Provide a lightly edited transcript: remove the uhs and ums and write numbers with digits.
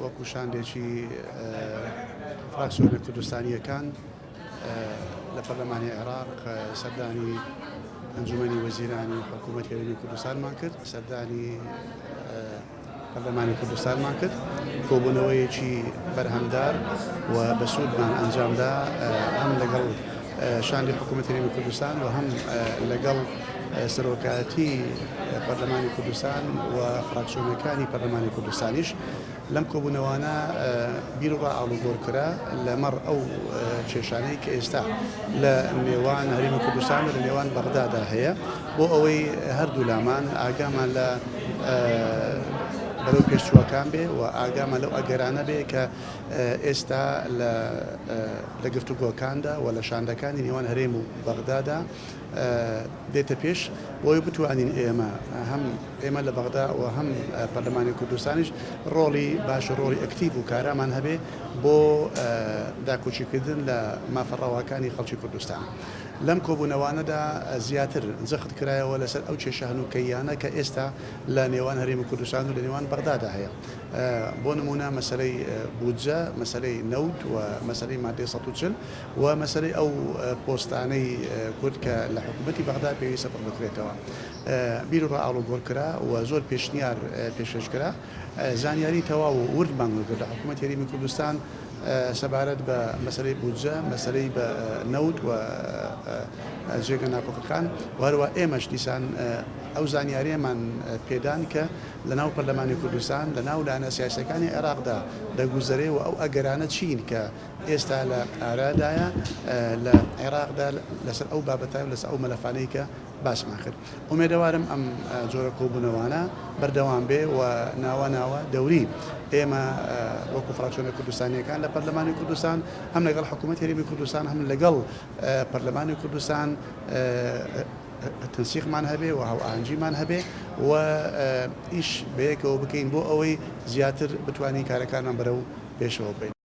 وەکو شاندێکی فراکسیۆنە کوردستانیەکان لە پەرلەمانی عێراق سەردانی ئەنجومەنی وەزیرانی حکوومەتی هەرێمی کوردستانمان کرد، سەردانی پەرلەمانی کوردستانمان کرد، کۆبوونەوەیەکی بەرهەمدار و بەسوودمان ئەنجامدا هەم لەگەڵ شاندی حکوومەتی هەرێمی کوردستان و هەم لەگەڵ سەرۆکایەتی پەرلەمانی کوردستان و فراکسیۆنەکانی پەرلەمانی کوردستانیش لەم کۆبوونەوانە بیر و ڕائاڵوگۆڕکرا لەمەڕ ئەو کێشانەی کە ئێستا لە نێوان هەرێمی کوردستان و لە نێوان بەغدادا هەیە بۆ ئەوەی هەردوو لامان ئاگامان لە بەرەو پێشچووەکان بێ و ئاگامان لەو ئەگەرانە بێ کە ئێستا لە گفتوگۆکاندا و لە شاندەکانی نێوان هەرێم و بەغدادا دێتە پێش بۆی بتوانین ئێمە لە بەغدا و هەم پەرلەمانی کوردستانیش ڕۆڵی باشە ڕۆڵی ئەکتیڤ و کارەمان هەبێ بۆ داکۆچیکردن لە مافەڕەواکانی خەڵکی کوردستان. لەم کۆبوونەوانەدا زیاتر جەخت کرایەوە لەسەر ئەو کێشە هەنووکەیانە کە ئێستا لە نێوان هەرێمی کوردستان و لە نێوان بەغدادا هەیە. بۆ نمونە مەسەلەی بودجە، مەسەلەی نەوت و مەسەلەی مادەی 140 و مەسەلەی ئەو پۆستانەی کورد کە لە حکوومەتی بەغدا پێویستە پڕ بکرێتەوە. بیر و ڕائاڵوگۆڕکرا و زۆر پێشنیار پێشکەشکرا زانیاری تەواو و وردمان کرد لە حکوومەتی هەرێمی کوردستان سەبارەت بە مەسەلەی بودجە، مەسەلەی بە نەوت و جێگە ناکۆکەکان و هەروە ئێمەش دیسان ئەو زانیاریەمان پێدان کە لە ناو پەرلەمانی کوردستان لە ناو لایەنە سیاسیەکانی عێراقدا دەگوزەرێ و ئەو ئەگەرانە چین کە ئێستا لە ئارادایە لە عێراقدا لەسەر ئەو بابەتای و لەسەر ئەو مەلەفانەی کە باسمان کرد. ئومێدەوارم ئەم جۆرە کۆبوونەوانە بەردەوام بێ و ناوە دەوری ئێمە وەکو فراکسیۆنە کوردستانیەکان لە پەرلەمانی کوردستان هەم لەگەڵ حکوومەتی هەرێمی کوردستان هەم لەگەڵ پەرلەمانی کوردستان تەنسیقمان هەبێ و هاوئاهەنگیمان هەبێ و ئیش بەیەکەوە بکەین بۆ ئەوەی زیاتر بتوانین کارەکانمان بەرەو پێشەوە بین.